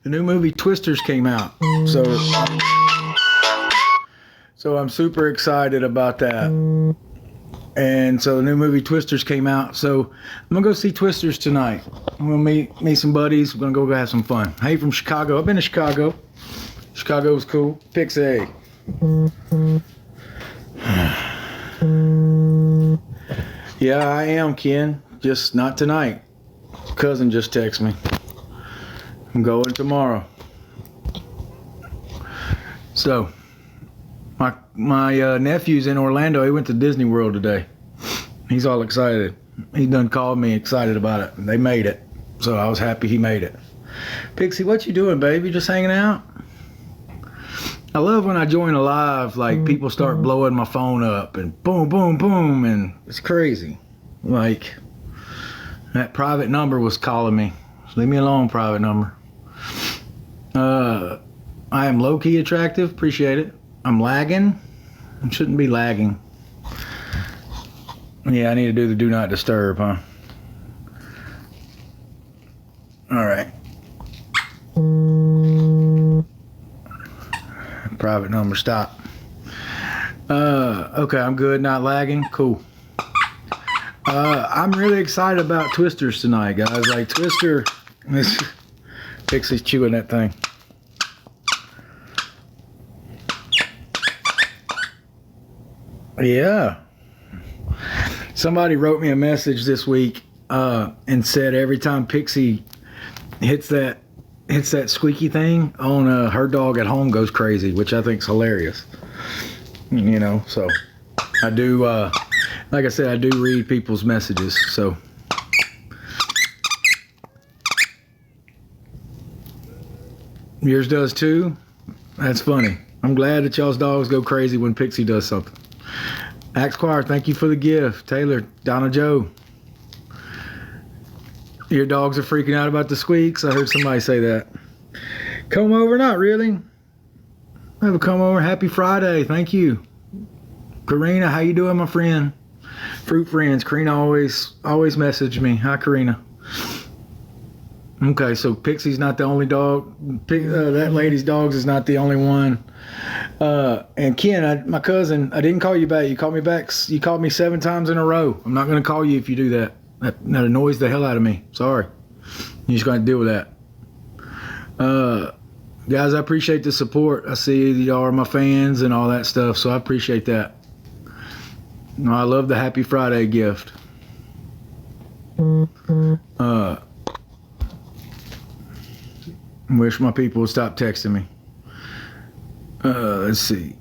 The new movie Twisters came out. So I'm super excited about that. And so the new movie Twisters came out. So I'm going to go see Twisters tonight. I'm going to meet some buddies. We're going to go have some fun. Hey, from Chicago. I've been to Chicago. Chicago was cool. Pixie. Yeah, I am, Ken. Just not tonight. Cousin just texted me. I'm going tomorrow. So, my nephew's in Orlando. He went to Disney World today. He's all excited. He done called me excited about it. They made it. So I was happy he made it. Pixie, what you doing, baby? Just hanging out? I love when I join a live, like people start blowing my phone up and boom, boom, boom, and it's crazy. Like that private number was calling me. Just leave me alone, private number. I am low-key attractive. Appreciate it. I'm lagging. I shouldn't be lagging. Yeah, I need to do the do not disturb, huh? All right. Private number, stop. Okay, I'm good, not lagging. Cool. I'm really excited about Twisters tonight, guys. Like Twister, Pixie's chewing that thing. Yeah. Somebody wrote me a message this week and said every time Pixie hits that squeaky thing on her dog at home goes crazy, which I think is hilarious. You know, so I do, like I said, I do read people's messages. So yours does too? That's funny. I'm glad that y'all's dogs go crazy when Pixie does something. Axe Choir, thank you for the gift. Taylor, Donna Joe. Your dogs are freaking out about the squeaks. I heard somebody say that. Come over, not really. Have a come over. Happy Friday. Thank you. Karina, how you doing, my friend? Fruit friends. Karina always message me. Hi, Karina. Okay, so Pixie's not the only dog. That lady's dogs is not the only one. And Ken, my cousin, I didn't call you back. You called me back. You called me 7 times in a row. I'm not going to call you if you do that. That annoys the hell out of me. Sorry. You're just going to deal with that. Guys, I appreciate the support. I see y'all are my fans and all that stuff, so I appreciate that. I love the Happy Friday gift. Wish my people would stop texting me. Let's see.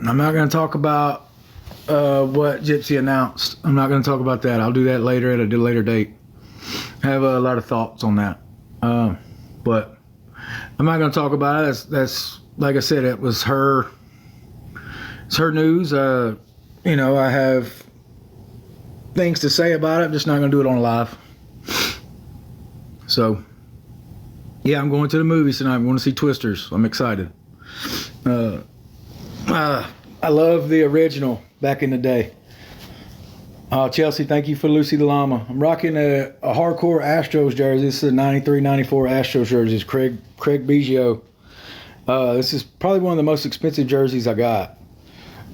I'm not going to talk about what Gypsy announced. I'm not going to talk about that. I'll do that later at a later date. I have a lot of thoughts on that. But I'm not going to talk about it. That's like I said, it was her. It's her news. You know, I have things to say about it. I'm just not going to do it on live. So, yeah, I'm going to the movies tonight. I'm going to see Twisters. I'm excited. I love the original back in the day. Chelsea, thank you for Lucy the Llama. I'm rocking a hardcore Astros jersey. This is a 93-94 Astros jersey. It's Craig Biggio. This is probably one of the most expensive jerseys I got.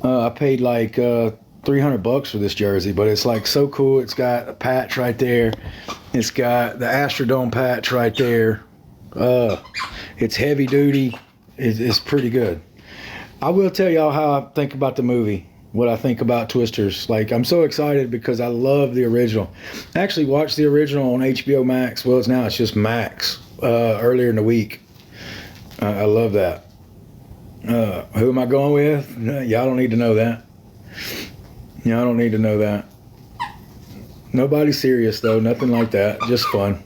I paid like $300 for this jersey, but it's like so cool. It's got a patch right there. It's got the Astrodome patch right there. It's heavy duty. It's pretty good. I will tell y'all how I think about the movie, what I think about Twisters. Like, I'm so excited because I love the original. I actually watched the original on HBO Max. Well, it's just Max earlier in the week. I love that. Who am I going with? Y'all don't need to know that. Y'all don't need to know that. Nobody serious, though. Nothing like that. Just fun.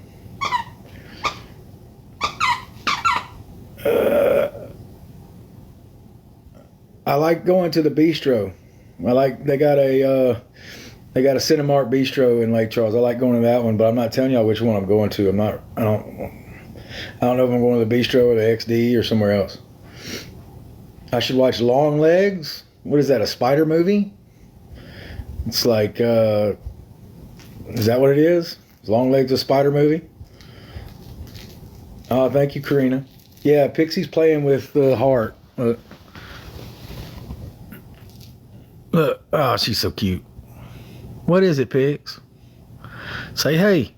I like going to the bistro. They got a Cinemark bistro in Lake Charles. I like going to that one, but I'm not telling y'all which one I'm going to. I don't know if I'm going to the bistro or the XD or somewhere else. I should watch Long Legs. What is that, a spider movie? It's like, is that what it is? Is Long Legs a spider movie? Oh, thank you, Karina. Yeah, Pixie's playing with the heart. Look. Oh, she's so cute. What is it, Pix? Say hey.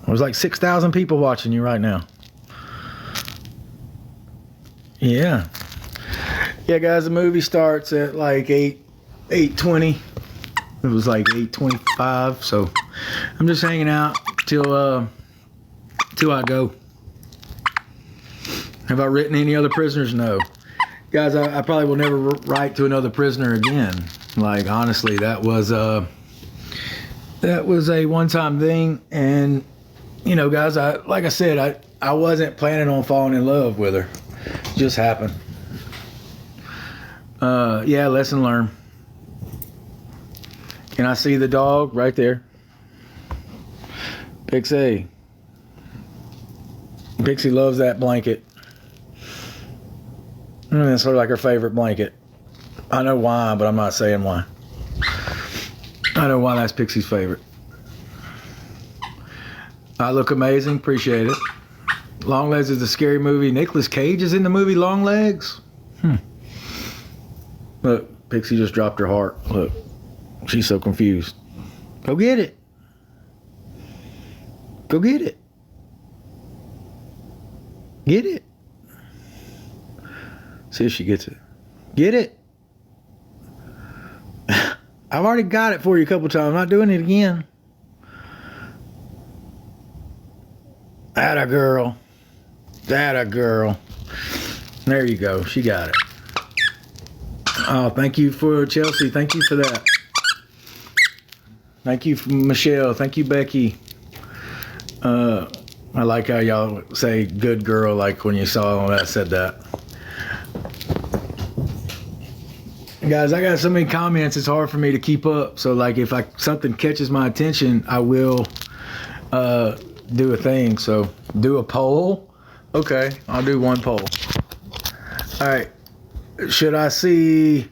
There's like 6,000 people watching you right now. Yeah. Yeah, guys, the movie starts at like 8:20. It was like 8:25, so I'm just hanging out till I go. Have I written any other prisoners? No. Guys, I probably will never write to another prisoner again. Like, honestly, that was a one-time thing. And, you know, guys, like I said, I wasn't planning on falling in love with her. It just happened. Yeah, lesson learned. Can I see the dog right there? Pixie. Pixie loves that blanket. It's sort of like her favorite blanket. I know why, but I'm not saying why. I know why that's Pixie's favorite. I look amazing. Appreciate it. Long Legs is a scary movie. Nicolas Cage is in the movie Long Legs. Look, Pixie just dropped her heart. Look, she's so confused. Go get it. Go get it. Get it. See if she gets it. Get it. I've already got it for you a couple times. I'm not doing it again. Atta girl. Atta girl. There you go. She got it. Oh, thank you for Chelsea. Thank you for that. Thank you, Michelle. Thank you, Becky. I like how y'all say good girl, like when you saw that said that. Guys, I got so many comments, it's hard for me to keep up. So like if something catches my attention, I will do a thing. So do a poll. Okay, I'll do one poll. All right. Should I see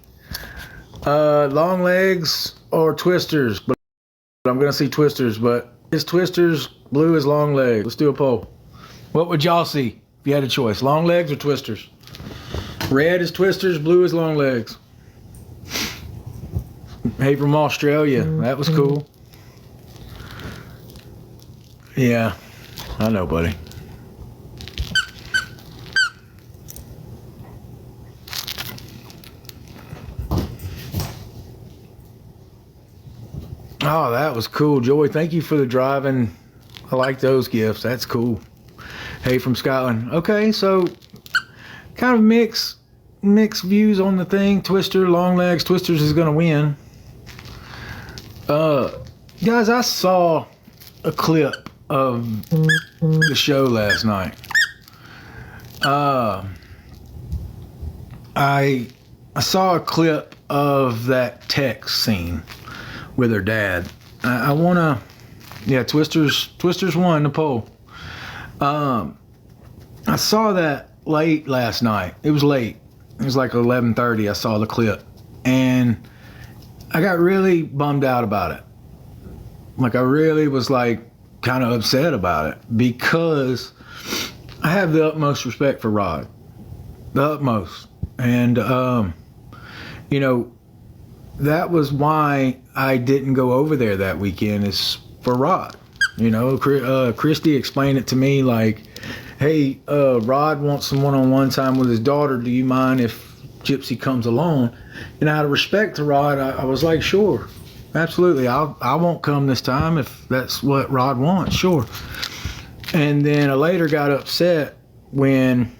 Long Legs or Twisters? But I'm gonna see Twisters, but is Twisters blue as Long Legs? Let's do a poll. What would y'all see if you had a choice? Long Legs or Twisters? Red is Twisters, blue is Long Legs. Hey, from Australia. That was cool. Yeah, I know, buddy. Oh, that was cool, Joy. Thank you for the driving. I like those gifts. That's cool. Hey, from Scotland. Okay, so kind of mixed views on the thing. Twister, Long Legs. Twisters is gonna win. Guys, I saw a clip of the show last night. I saw a clip of that text scene with her dad. I wanna, yeah, Twisters won the poll. I saw that late last night. It was late. It was like 11:30. I saw the clip, and I got really bummed out about it. Like I really was like kind of upset about it because I have the utmost respect for Rod, the utmost, and you know. That was why I didn't go over there that weekend, is for Rod. You know, Christy explained it to me like, hey, Rod wants some one-on-one time with his daughter. Do you mind if Gypsy comes along? And out of respect to Rod, I was like, sure, absolutely. I won't come this time if that's what Rod wants, sure. And then I later got upset when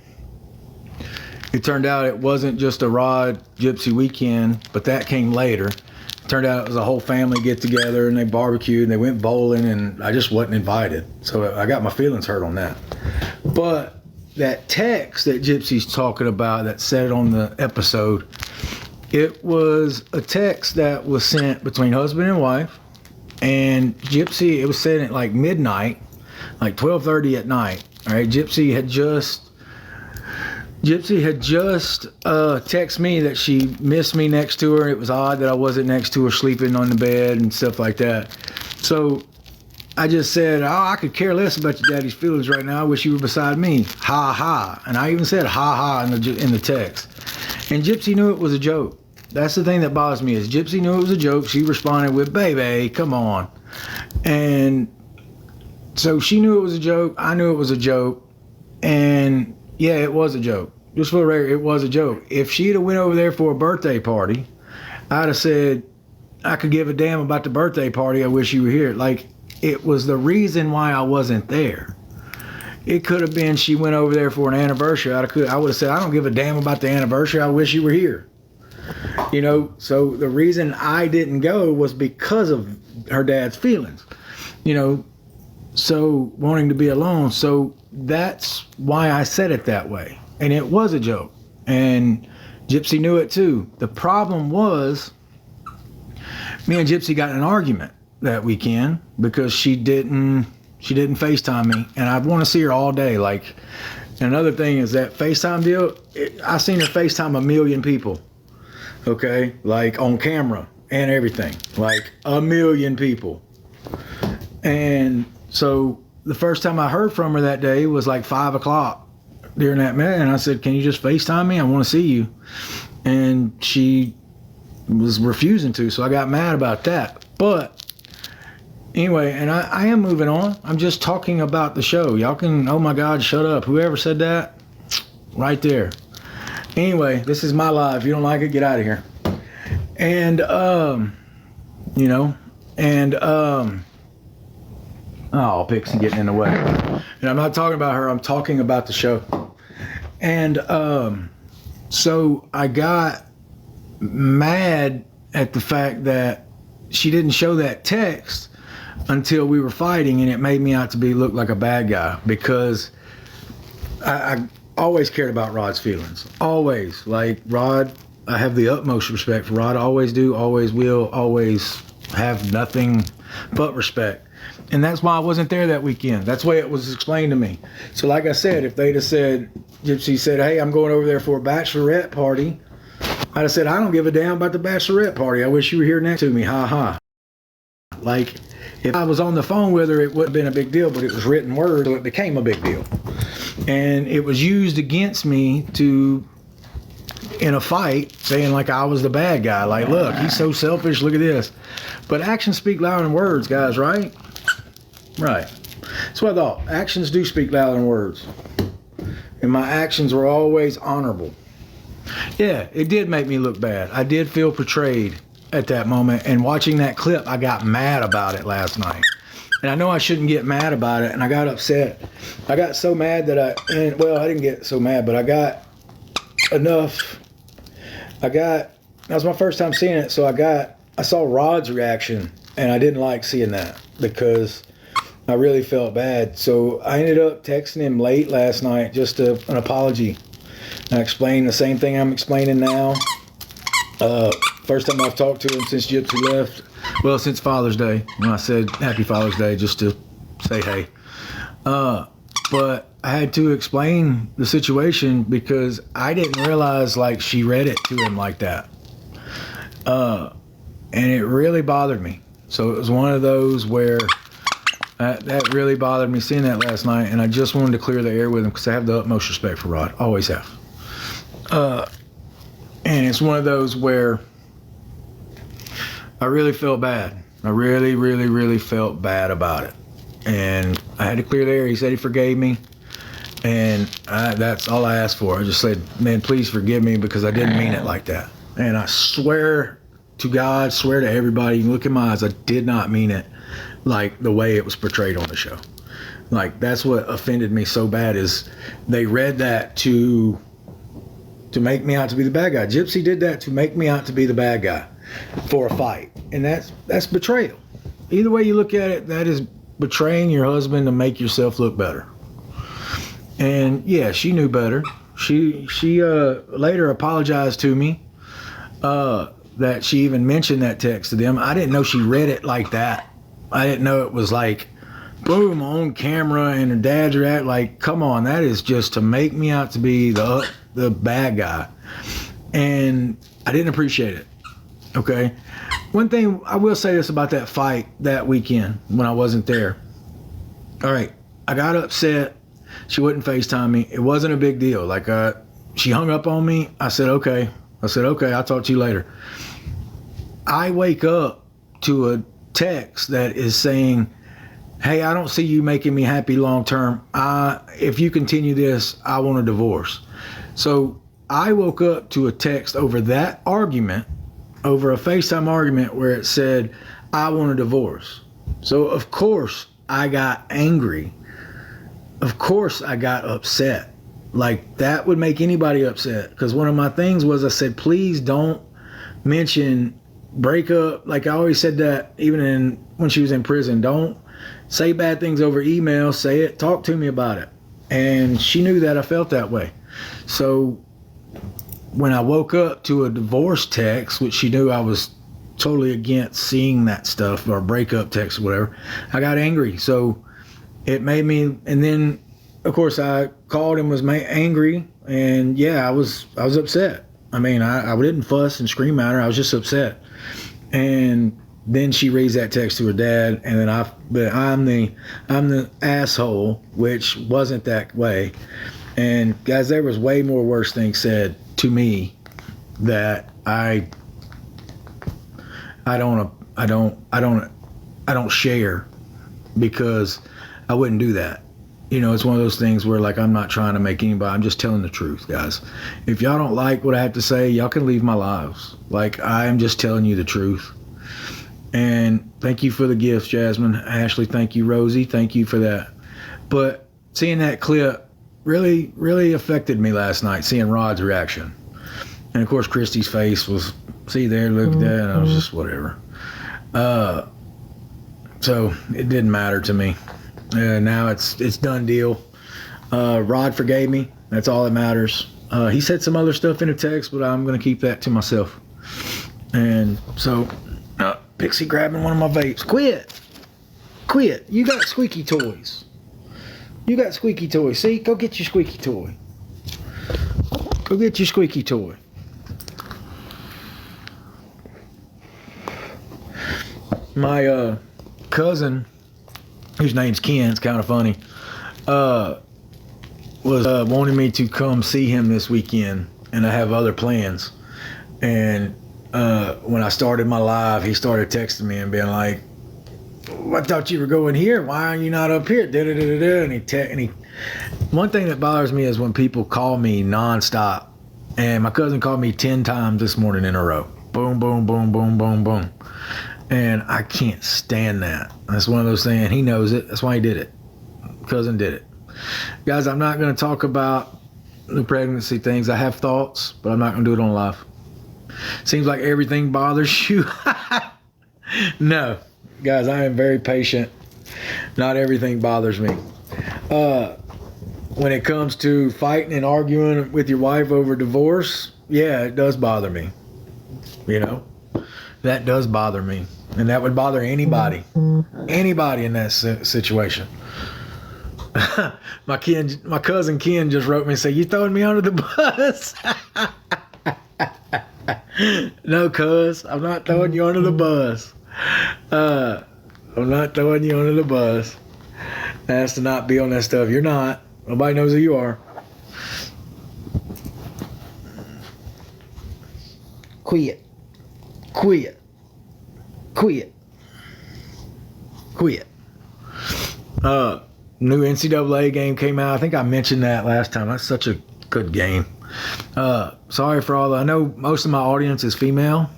it turned out it wasn't just a Rod Gypsy weekend, but that came later. It turned out it was a whole family get together and they barbecued and they went bowling and I just wasn't invited. So I got my feelings hurt on that. But that text that Gypsy's talking about that said on the episode, it was a text that was sent between husband and wife. And Gypsy, it was sent at like midnight, like 12:30 at night. All right, Gypsy had just texted me that she missed me next to her. It was odd that I wasn't next to her sleeping on the bed and stuff like that. So I just said, oh, I could care less about your daddy's feelings right now. I wish you were beside me. Ha ha. And I even said ha ha in the text. And Gypsy knew it was a joke. That's the thing that bothers me is Gypsy knew it was a joke. She responded with, baby, come on. And so she knew it was a joke. I knew it was a joke. And yeah, it was a joke. Just for the record, it was a joke. If she'd have went over there for a birthday party, I'd have said, I could give a damn about the birthday party. I wish you were here. Like, it was the reason why I wasn't there. It could have been she went over there for an anniversary. I would have said, I don't give a damn about the anniversary. I wish you were here. You know, so the reason I didn't go was because of her dad's feelings. You know, so wanting to be alone. So that's why I said it that way. And it was a joke. And Gypsy knew it too. The problem was, me and Gypsy got in an argument that weekend because she didn't FaceTime me, and I want to see her all day. Like, another thing is that FaceTime deal, I seen her FaceTime 1 million people, okay, like on camera and everything, like 1 million people. And so the first time I heard from her that day was like 5 o'clock during that minute, and I said, can you just FaceTime me? I want to see you. And she was refusing to, so I got mad about that. But anyway, and I am moving on. I'm just talking about the show. Y'all can, oh my God, shut up. Whoever said that, right there. Anyway, this is my life. If you don't like it, get out of here. And, you know, and, oh, Pixie getting in the way. And I'm not talking about her. I'm talking about the show. And, so I got mad at the fact that she didn't show that text until we were fighting, and it made me out to look like a bad guy, because I always cared about Rod's feelings. Always. Like, Rod, I have the utmost respect for Rod. I always do, always will, always have nothing but respect. And that's why I wasn't there that weekend. That's the way it was explained to me. So like I said, if they'd have said, Gypsy said, hey, I'm going over there for a bachelorette party, I'd have said, I don't give a damn about the bachelorette party. I wish you were here next to me. Ha ha. Like, if I was on the phone with her, it wouldn't have been a big deal, but it was written word, so it became a big deal. And it was used against me in a fight, saying like I was the bad guy. Like, look, he's so selfish, look at this. But actions speak louder than words, guys, right? Right. That's what I thought. Actions do speak louder than words. And my actions were always honorable. Yeah, it did make me look bad. I did feel betrayed at that moment. And watching that clip, I got mad about it last night. And I know I shouldn't get mad about it. And I got upset. I got so mad that I didn't get so mad, but I got enough. That was my first time seeing it. So I saw Rod's reaction, and I didn't like seeing that because I really felt bad. So I ended up texting him late last night, just an apology. I explained the same thing I'm explaining now. First time I've talked to him since Gypsy left. Well, since Father's Day. When I said Happy Father's Day, just to say hey. But I had to explain the situation because I didn't realize like she read it to him like that. And it really bothered me. So it was one of those where that really bothered me seeing that last night, and I just wanted to clear the air with him because I have the utmost respect for Rod. Always have. And it's one of those where I really felt bad. I really, really, really felt bad about it. And I had to clear the air. He said he forgave me. And that's all I asked for. I just said, man, please forgive me because I didn't mean it like that. And I swear to God, swear to everybody, you can look in my eyes, I did not mean it like the way it was portrayed on the show. Like, that's what offended me so bad, is they read that to make me out to be the bad guy. Gypsy did that to make me out to be the bad guy for a fight. And that's betrayal. Either way you look at it, that is betraying your husband to make yourself look better. And yeah, she knew better. She later apologized to me that she even mentioned that text to them. I didn't know she read it like that. I didn't know it was like, boom, on camera, and her dad's react. Like, come on, that is just to make me out to be the bad guy. And I didn't appreciate it. Okay. one thing I will say this about that fight that weekend when I wasn't there. All right, I got upset. She wouldn't FaceTime me. It wasn't a big deal. Like, she hung up on me. I said, okay. I'll talk to you later. I wake up to a text that is saying, hey, I don't see you making me happy long term. If you continue this, I want a divorce. So I woke up to a text over that argument, over a FaceTime argument where it said, I want a divorce. So of course I got angry. Of course I got upset. Like, that would make anybody upset. Because one of my things was, I said, please don't mention breakup. Like, I always said that even when she was in prison. Don't say bad things over email. Say it. Talk to me about it. And she knew that I felt that way. So when I woke up to a divorce text, which she knew I was totally against seeing that stuff, or breakup text or whatever, I got angry. So it made me, and then of course I called and was angry, and yeah, I was upset. I mean, I didn't fuss and scream at her. I was just upset. And then she reads that text to her dad, and then I'm the asshole, which wasn't that way. And guys, there was way more worse things said to me that I don't share, because I wouldn't do that. You know, it's one of those things where, like, I'm not trying to make anybody, I'm just telling the truth, guys. If y'all don't like what I have to say, y'all can leave my lives. Like, I am just telling you the truth. And thank you for the gifts, Jasmine. Ashley, thank you. Rosie, thank you for that. But seeing that clip really, really affected me last night, seeing Rod's reaction. And of course, Christy's face was, see there, look at that, and I was just whatever. So it didn't matter to me. Now it's done deal. Rod forgave me. That's all that matters. He said some other stuff in a text, but I'm going to keep that to myself. And so, Pixie grabbing one of my vapes. Quit. You got squeaky toys. See, go get your squeaky toy. My cousin, whose name's Ken, it's kind of funny, was wanting me to come see him this weekend, and I have other plans. And when I started my live, he started texting me and being like, I thought you were going here. Why are you not up here? And he one thing that bothers me is when people call me nonstop. And my cousin called me 10 times this morning in a row. Boom, boom, boom, boom, boom, boom. And I can't stand that. That's one of those things. He knows it. That's why he did it. Cousin did it. Guys, I'm not going to talk about the pregnancy things. I have thoughts, but I'm not going to do it on live. Seems like everything bothers you. No. Guys, I am very patient. Not everything bothers me. When it comes to fighting and arguing with your wife over divorce, yeah, it does bother me. You know, that does bother me. And that would bother anybody. Anybody in that situation. My cousin Ken just wrote me and said, you throwing me under the bus? No, cuz, I'm not throwing you under the bus. I'm not throwing you under the bus. That's to not be on that stuff. You're not. Nobody knows who you are. Quit. New NCAA game came out. I think I mentioned that last time. That's such a good game. Sorry for all I know most of my audience is female.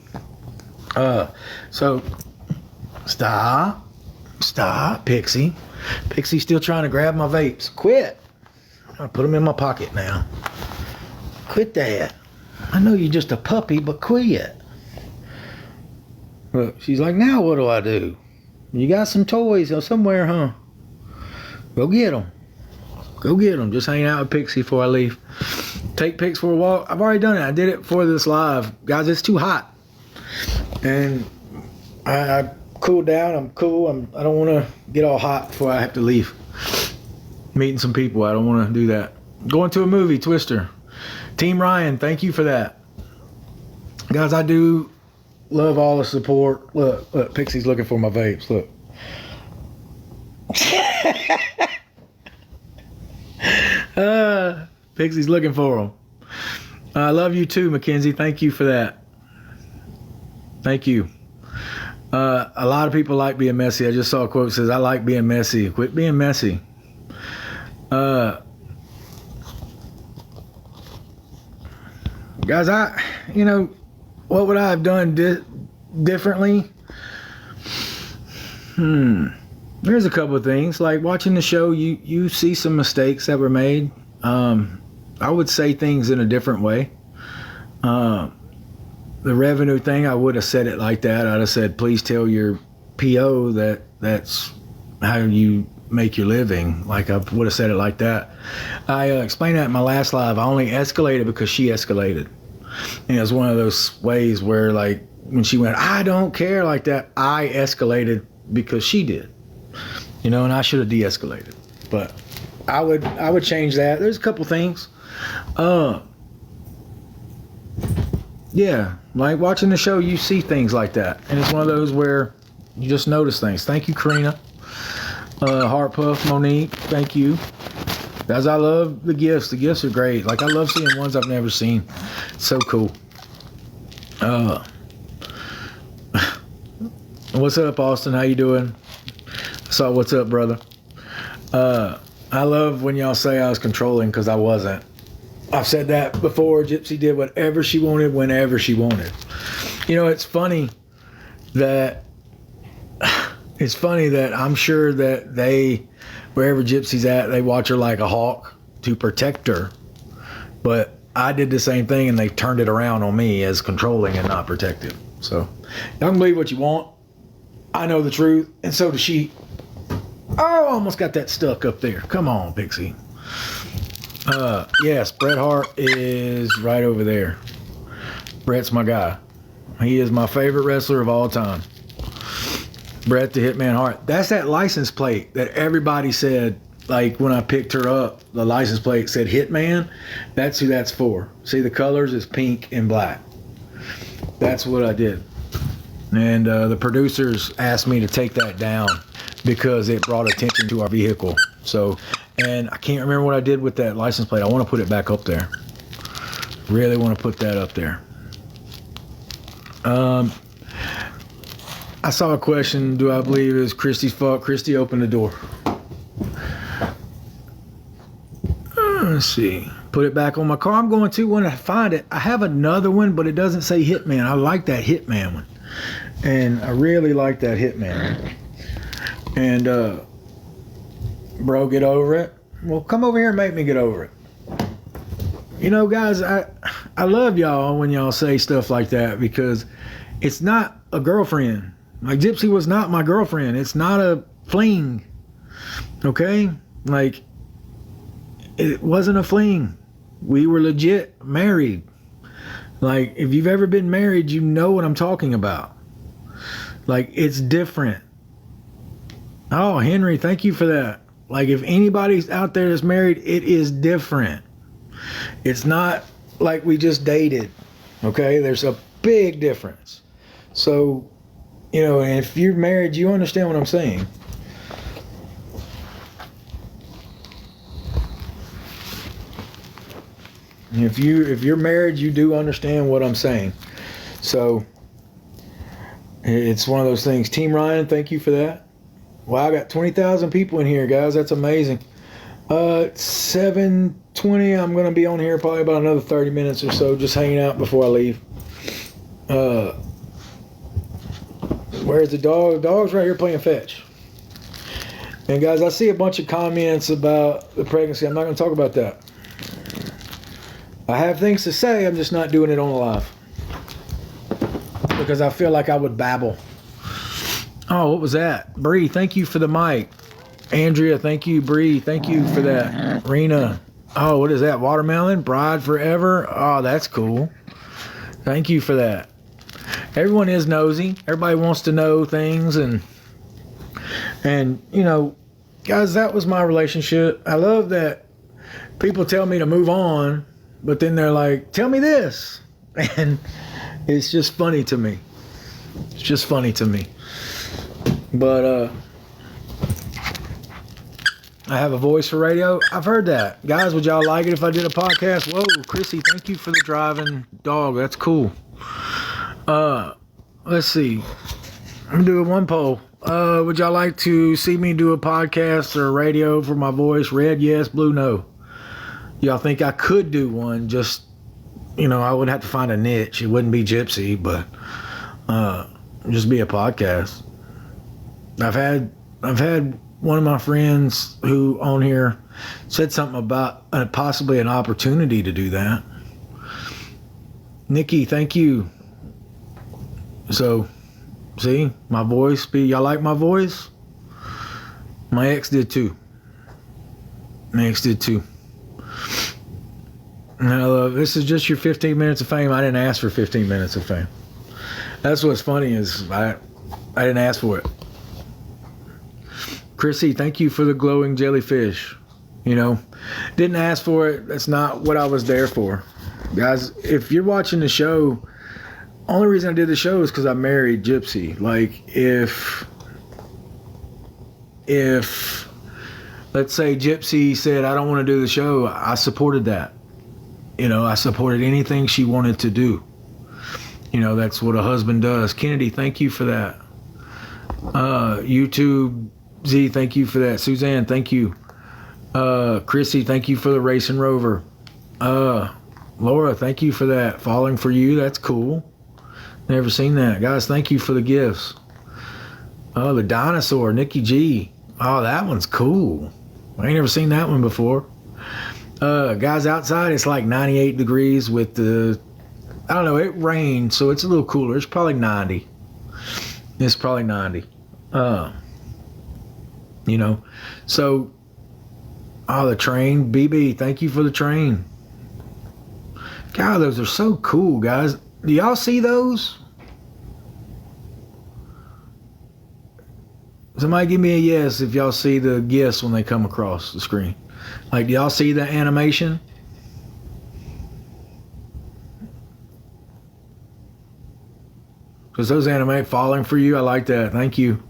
So stop, Pixie. Pixie's still trying to grab my vapes. Quit. I'll put them in my pocket now. Quit that. I know you're just a puppy, but quit. Look, she's like, now what do I do? You got some toys somewhere, huh? Go get them. Just hang out with Pixie before I leave. Take Pix for a walk. I've already done it. I did it for this live. Guys, it's too hot. And I cooled down. I'm cool. I don't want to get all hot before I have to leave. Meeting some people. I don't want to do that. Going to a movie, Twister. Team Ryan, thank you for that. Guys, I do Love all the support. Look, Pixie's looking for my vapes. Look. Pixie's looking for them. I love you too, Mackenzie. Thank you for that. Thank you. A lot of people like being messy. I just saw a quote that says, I like being messy. Quit being messy. Guys, what would I have done differently? There's a couple of things. Like watching the show, you see some mistakes that were made. I would say things in a different way. The revenue thing, I would have said it like that. I'd have said, please tell your PO that that's how you make your living. Like I would have said it like that. I explained that in my last live. I only escalated because she escalated. And it was one of those ways where, like, when she went, I don't care like that, I escalated because she did. And I should have de-escalated. But I would change that. There's a couple things. Yeah, like watching the show, you see things like that. And it's one of those where you just notice things. Thank you, Karina. Heart Puff, Monique, thank you. Guys, I love the gifts. The gifts are great. Like, I love seeing ones I've never seen. It's so cool. What's up, Austin? How you doing? So, what's up, brother? I love when y'all say I was controlling, because I wasn't. I've said that before. Gypsy did whatever she wanted, whenever she wanted. It's funny that I'm sure that they, wherever Gypsy's at, they watch her like a hawk to protect her. But I did the same thing, and they turned it around on me as controlling and not protective. So, y'all can believe what you want. I know the truth, and so does she. Oh, almost got that stuck up there. Come on, Pixie. Yes, Bret Hart is right over there. Bret's my guy. He is my favorite wrestler of all time. Bret the Hitman Hart. That's that license plate that everybody said, like when I picked her up, the license plate said Hitman. That's who that's for. See, the colors is pink and black. That's what I did. And the producers asked me to take that down because it brought attention to our vehicle. So, and I can't remember what I did with that license plate. I want to put it back up there. Really want to put that up there. I saw a question. Do I believe it's Christy's fault? Christy opened the door. Let's see. Put it back on my car. I'm going to, when I find it, I have another one, but it doesn't say Hitman. I like that Hitman one. And I really like that Hitman. And, bro, get over it. Well, come over here and make me get over it. Guys, I love y'all when y'all say stuff like that, because it's not a girlfriend. Like, Gypsy was not my girlfriend. It's not a fling. Okay? Like, it wasn't a fling. We were legit married. Like, if you've ever been married, you know what I'm talking about. Like, it's different. Oh, Henry, thank you for that. Like, if anybody's out there that's married, it is different. It's not like we just dated. Okay? There's a big difference. So, and if you're married, you understand what I'm saying. If you're married, you do understand what I'm saying. So, it's one of those things. Team Ryan, thank you for that. Wow, I got 20,000 people in here, guys. That's amazing. 7:20. I'm going to be on here probably about another 30 minutes or so, just hanging out before I leave. Where's the dog? The dog's right here playing fetch. And guys, I see a bunch of comments about the pregnancy. I'm not going to talk about that. I have things to say. I'm just not doing it on the live, because I feel like I would babble. Oh, what was that? Bree, thank you for the mic. Andrea, thank you. Bree, thank you for that. Rena, oh, what is that? Watermelon? Bride Forever? Oh, that's cool. Thank you for that. Everyone is nosy. Everybody wants to know things. And guys, that was my relationship. I love that people tell me to move on, but then they're like, tell me this. And it's just funny to me. It's just funny to me. But I have a voice for radio. I've heard that. Guys, would y'all like it if I did a podcast? Whoa, Chrissy, thank you for the driving dog. That's cool. Let's see. I'm doing one poll. Would y'all like to see me do a podcast or radio for my voice? Red, yes. Blue, no. Y'all think I could do one? Just, I would have to find a niche. It wouldn't be Gypsy, but just be a podcast. I've had one of my friends who on here said something about possibly an opportunity to do that. Nikki, thank you. So, see, my voice. Y'all like my voice? My ex did too. And I love, this is just your 15 minutes of fame. I didn't ask for 15 minutes of fame. That's what's funny is I didn't ask for it. Chrissy, thank you for the glowing jellyfish. Didn't ask for it. That's not what I was there for. Guys, if you're watching the show, only reason I did the show is because I married Gypsy. Like, if let's say Gypsy said, I don't want to do the show, I supported that. I supported anything she wanted to do. That's what a husband does. Kennedy, thank you for that. YouTube Z, thank you for that. Suzanne, thank you. Chrissy, thank you for the Racing Rover. Laura, thank you for that. Falling for You, that's cool. Never seen that. Guys, thank you for the gifts. The dinosaur, Nikki G. Oh, that one's cool. I ain't never seen that one before. Guys, outside it's like 98 degrees with I don't know, it rained, so it's a little cooler. It's probably 90. So, the train. BB, thank you for the train. God, those are so cool, guys. Do y'all see those? Somebody give me a yes if y'all see the gifts when they come across the screen. Like, do y'all see the animation? Because those animate Falling for You, I like that. Thank you.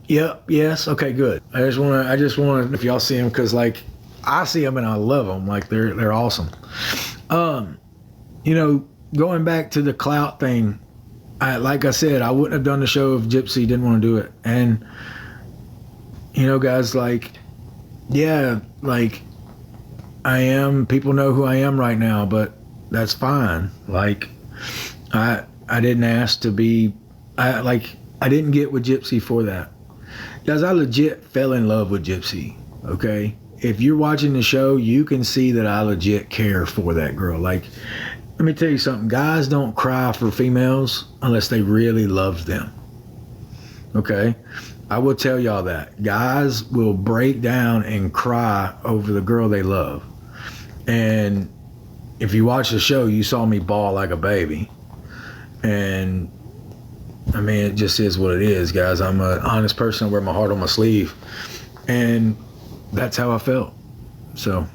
Yep. Yes. Okay. Good. I just want to if y'all see them, because like I see them and I love them. Like they're awesome. Going back to the clout thing, like I said, I wouldn't have done the show if Gypsy didn't want to do it. And guys, like, yeah, like I am. People know who I am right now, but that's fine. Like I didn't ask to be. I didn't get with Gypsy for that. Guys, I legit fell in love with Gypsy, okay? If you're watching the show, you can see that I legit care for that girl. Like, let me tell you something. Guys don't cry for females unless they really love them, okay? I will tell y'all that. Guys will break down and cry over the girl they love. And if you watch the show, you saw me bawl like a baby. And I mean, it just is what it is, guys. I'm an honest person. I wear my heart on my sleeve. And that's how I felt. So,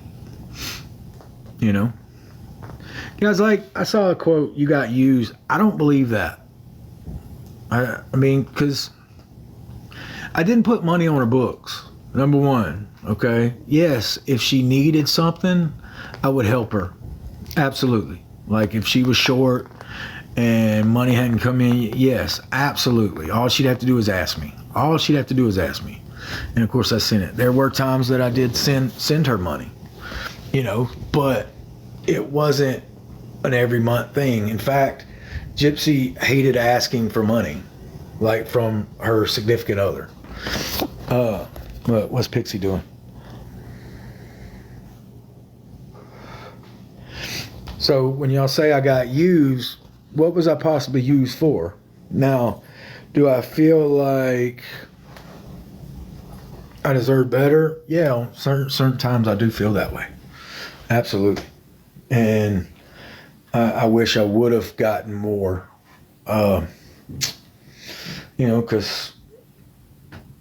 Guys, like, I saw a quote, you got used. I don't believe that. I mean, because I didn't put money on her books, number one, okay? Yes, if she needed something, I would help her. Absolutely. Like, if she was short and money hadn't come in, yes, absolutely. All she'd have to do is ask me. And of course I sent it. There were times that I did send her money, but it wasn't an every month thing. In fact, Gypsy hated asking for money, like from her significant other. But what's Pixie doing? So when y'all say I got used, what was I possibly used for? Now, do I feel like I deserve better? Yeah, on certain times I do feel that way. Absolutely. And I wish I would have gotten more. Because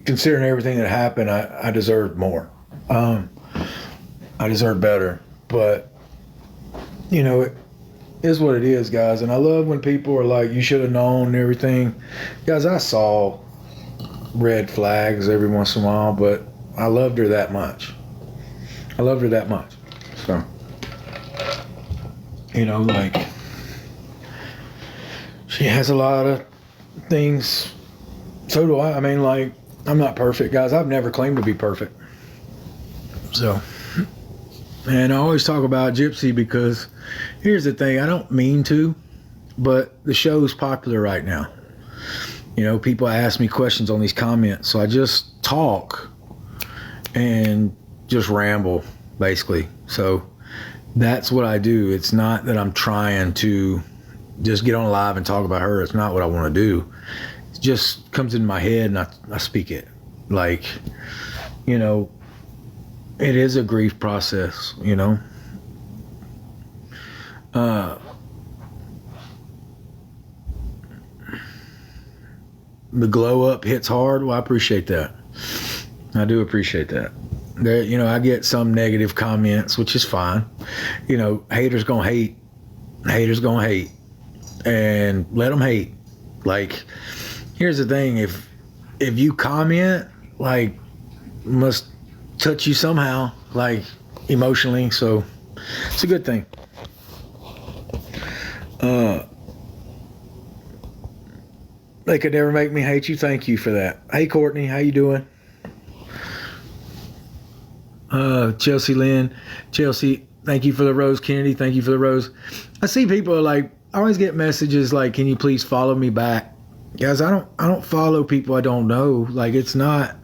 considering everything that happened, I deserved more. I deserve better. But, is what it is, guys. And I love when people are like, you should have known and everything. Guys, I saw red flags every once in a while, but I loved her that much. I loved her that much. So, you know, like, she has a lot of things. So do I. I mean, like, I'm not perfect, guys. I've never claimed to be perfect. So, and I always talk about Gypsy because here's the thing. I don't mean to, but the show's popular right now. You know, people ask me questions on these comments, so I just talk and just ramble, basically. So that's what I do. It's not that I'm trying to just get on live and talk about her. It's not what I want to do. It just comes in my head and I speak it. Like, you know, it is a grief process, you know. The glow up hits hard. Well, I appreciate that. I do appreciate that. There, you know, I get some negative comments, which is fine. You know, haters gonna hate. Haters gonna hate, and let them hate. Like, here's the thing: if you comment, like, must touch you somehow, like emotionally. So it's a good thing. They could never make me hate you. Thank you for that. Hey, Courtney, how you doing? Chelsea Lynn. Chelsea, thank you for the rose. Kennedy, thank you for the rose. I see people like, I always get messages like, can you please follow me back? Guys, I don't follow people I don't know. Like, it's not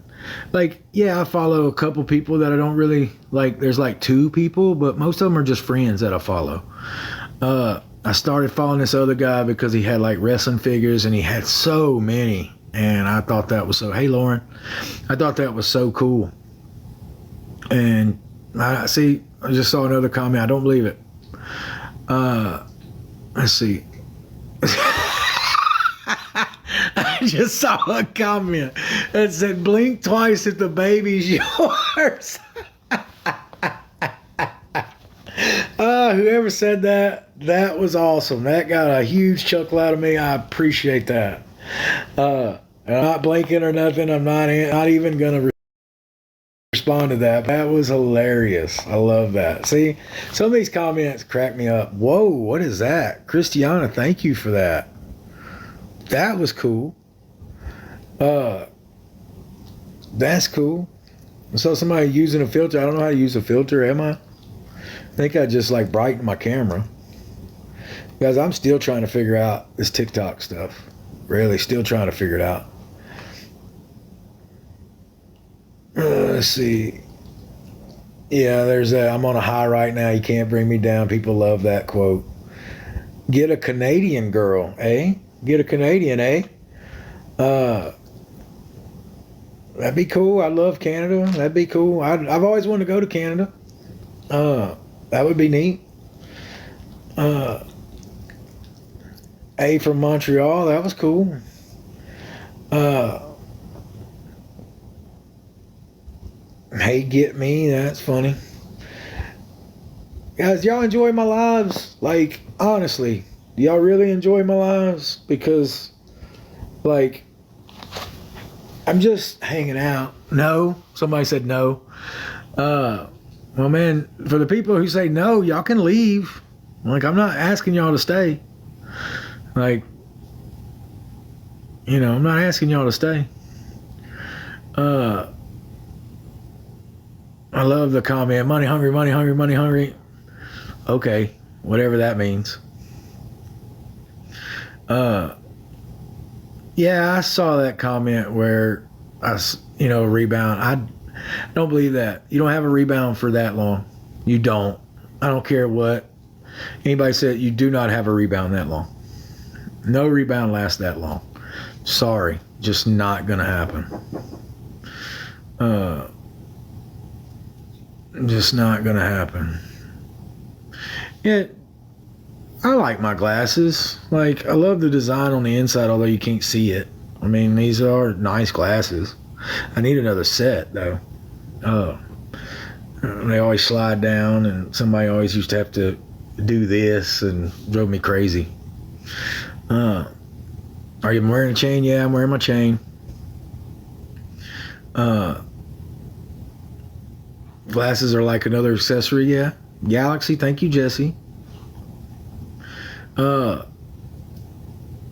like, yeah, I follow a couple people that I don't really like. There's like 2 people, but most of them are just friends that I follow. I started following this other guy because he had like wrestling figures and he had so many. And I thought that was so, hey, Lauren, I thought that was so cool. And I just saw another comment. I don't believe it. Let's see. I just saw a comment that said, blink twice if the baby's yours. Whoever said that, that was awesome. That got a huge chuckle out of me. I appreciate that. I'm not blinking or nothing. I'm not even going to respond to that. That was hilarious. I love that. See, some of these comments crack me up. Whoa, what is that? Christiana, thank you for that. That was cool. That's cool. I saw somebody using a filter. I don't know how to use a filter, am I? I think I just like brighten my camera. Guys, I'm still trying to figure out this TikTok stuff. Really, still trying to figure it out. Let's see. Yeah, there's that. I'm on a high right now. You can't bring me down. People love that quote. Get a Canadian girl, eh? Get a Canadian, eh? That'd be cool. I love Canada. That'd be cool. I've always wanted to go to Canada. That would be neat. A from Montreal. That was cool. Hey, get me. That's funny. Guys, y'all enjoy my lives? Like, honestly, do y'all really enjoy my lives? Because, like, I'm just hanging out. No. Somebody said no. Well, man, for the people who say no, y'all can leave. Like, I'm not asking y'all to stay. Like, you know, I'm not asking y'all to stay. I love the comment, money hungry, money hungry, money hungry. Okay, whatever that means. Yeah, I saw that comment where rebound. I don't believe that. You don't have a rebound for that long. You don't. I don't care what anybody said. You do not have a rebound that long. No rebound lasts that long. Sorry, just not gonna happen. Just not gonna happen. Yeah, I like my glasses. Like, I love the design on the inside, although you can't see it. I mean, these are nice glasses. I need another set, though. They always slide down, and somebody always used to have to do this and drove me crazy. Are you wearing a chain? Yeah, I'm wearing my chain. Glasses are like another accessory. Yeah. Galaxy, thank you, Jesse. I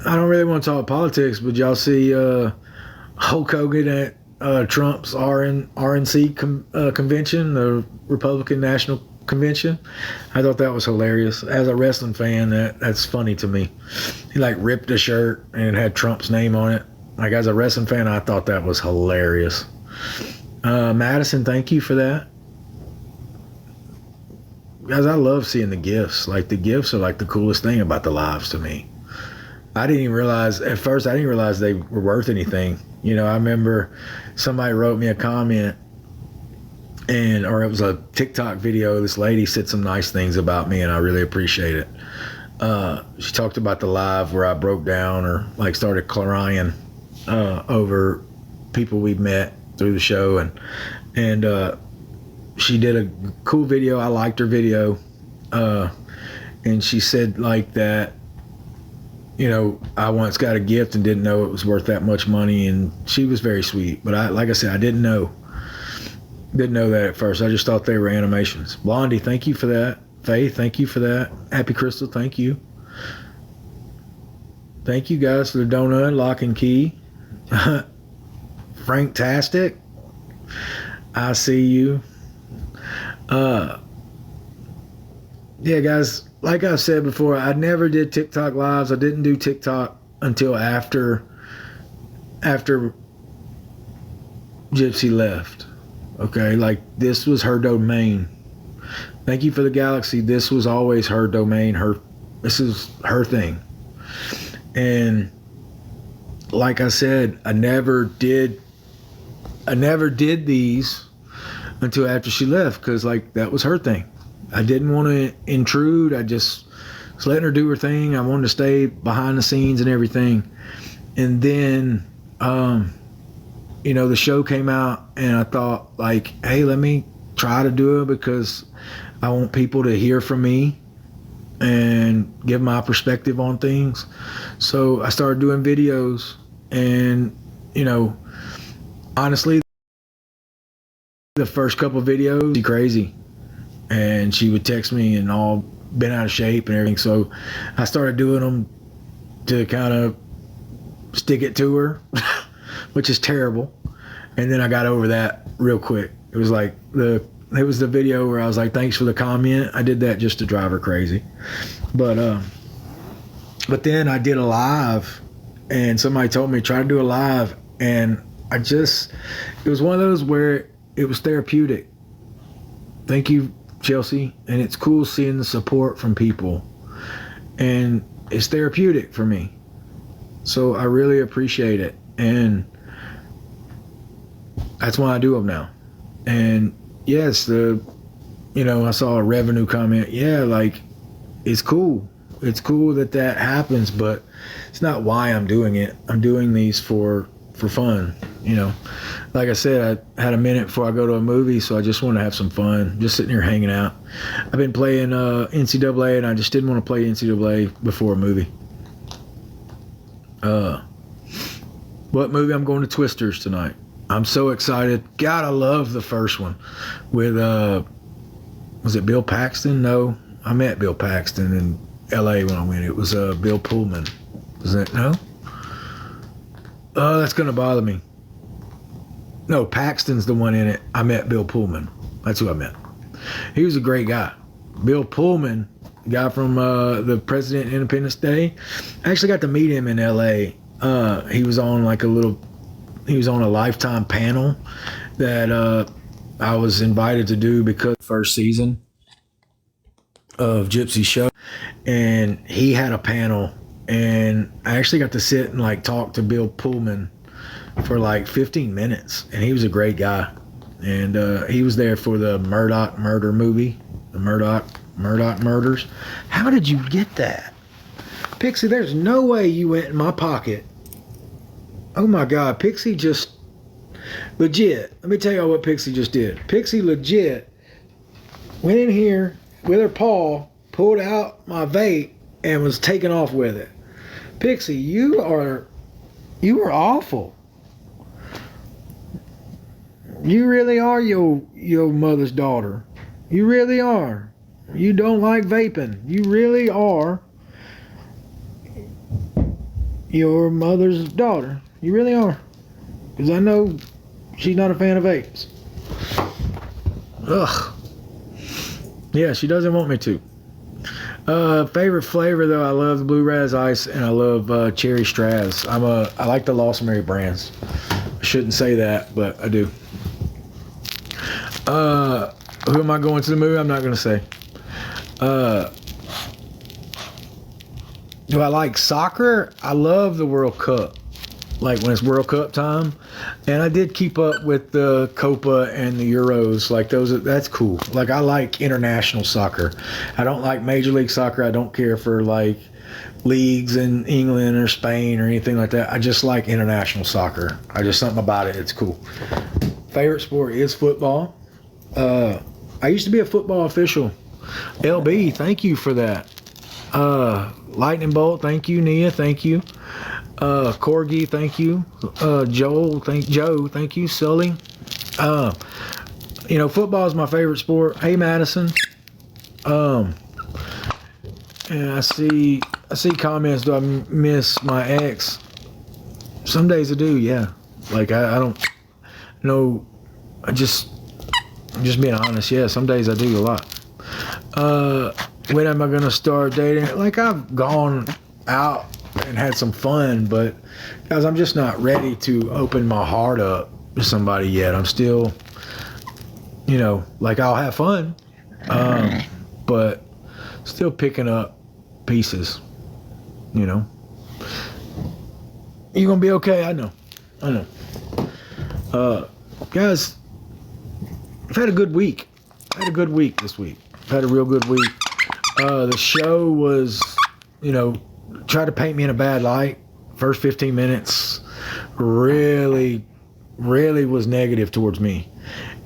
don't really want to talk politics, but y'all see Hulk Hogan at Trump's RNC convention, the Republican National Convention. I thought that was hilarious. As a wrestling fan, that's funny to me. He like ripped a shirt and it had Trump's name on it. Like, as a wrestling fan, I thought that was hilarious. Madison, thank you for that. Guys, I love seeing the gifts. Like, the gifts are like the coolest thing about the lives to me. I didn't even realize, at first, I didn't realize they were worth anything. You know, I remember somebody wrote me a comment, or it was a TikTok video. This lady said some nice things about me, and I really appreciate it. She talked about the live where I broke down or like started crying over people we've met through the show, and she did a cool video. I liked her video, and she said like that, you know, I once got a gift and didn't know it was worth that much money, and she was very sweet. But like I said, I didn't know that at first. I just thought they were animations. Blondie, thank you for that. Faith, thank you for that. Happy Crystal, thank you. Thank you guys for the donut, lock and key. Frank-tastic, I see you. Yeah, guys, like I said before, I never did TikTok lives. I didn't do TikTok until after Gypsy left. Okay, like, this was her domain. Thank you for the Galaxy. This was always her domain. This is her thing. And like I said, I never did these until after she left, because like, that was her thing. I didn't want to intrude. I just was letting her do her thing. I wanted to stay behind the scenes and everything. And then you know, the show came out, and I thought like, hey, let me try to do it, because I want people to hear from me and give my perspective on things. So I started doing videos, and you know, honestly, the first couple of videos, she crazy, and she would text me and all bent out of shape and everything. So I started doing them to kind of stick it to her, which is terrible. And then I got over that real quick. It was like the video where I was like, thanks for the comment. I did that just to drive her crazy. But then I did a live, and somebody told me try to do a live, and it was one of those where it was therapeutic. Thank you, Chelsea. And it's cool seeing the support from people, and it's therapeutic for me. So I really appreciate it, and that's why I do them now. And yes, I saw a revenue comment. Yeah, like, it's cool. It's cool that happens, but it's not why I'm doing it. I'm doing these for fun, you know. Like I said, I had a minute before I go to a movie, so I just want to have some fun, just sitting here hanging out. I've been playing NCAA, and I just didn't want to play NCAA before a movie. What movie? I'm going to Twisters tonight. I'm so excited. God, I love the first one with, was it Bill Paxton? No, I met Bill Paxton in LA when I went. It was Bill Pullman. Was that, no? Oh, that's going to bother me. No, Paxton's the one in it. I met Bill Pullman. That's who I met. He was a great guy. Bill Pullman, the guy from the President of Independence Day. I actually got to meet him in LA. He was on a Lifetime panel that I was invited to do because first season of Gypsy's show, and he had a panel, and I actually got to sit and like talk to Bill Pullman for like 15 minutes, and he was a great guy. And he was there for the Murdoch murder movie, the Murdoch murders. How did you get that? Pixie, there's no way you went in my pocket. Oh my God, Pixie just legit. Let me tell y'all what Pixie just did. Pixie legit went in here with her paw pulled out my vape and was taking off with it. Pixie, you are awful. You really are your mother's daughter. You really are. You don't like vaping. You really are your mother's daughter. You really are. Because I know she's not a fan of vapes. Ugh. Yeah, she doesn't want me to. Favorite flavor though, I love the Blue Raz Ice and I love Cherry Straz. I like the Lost Mary brands. I shouldn't say that, but I do. Who am I going to the movie? I'm not going to say. Do I like soccer? I love the World Cup. Like when it's World Cup time. And I did keep up with the Copa and the Euros. Like that's cool. Like I like international soccer. I don't like Major League Soccer. I don't care for like leagues in England or Spain or anything like that. I just like international soccer. Something about it. It's cool. Favorite sport is football. I used to be a football official. LB, thank you for that. Lightning Bolt, thank you. Nia, thank you. Corgi, thank you. Joe, thank you. Sully. Football is my favorite sport. Hey, Madison. And I see comments. Do I miss my ex? Some days I do. Yeah. Like I don't know. I'm just being honest. Yeah. Some days I do a lot. When am I gonna start dating? Like I've gone out and had some fun, but guys, I'm just not ready to open my heart up to somebody yet. I'm still, like I'll have fun, but still picking up pieces. You gonna be okay? I know. Guys, I've had a good week. This week. I've had a real good week. The show was, tried to paint me in a bad light. First 15 minutes really was negative towards me.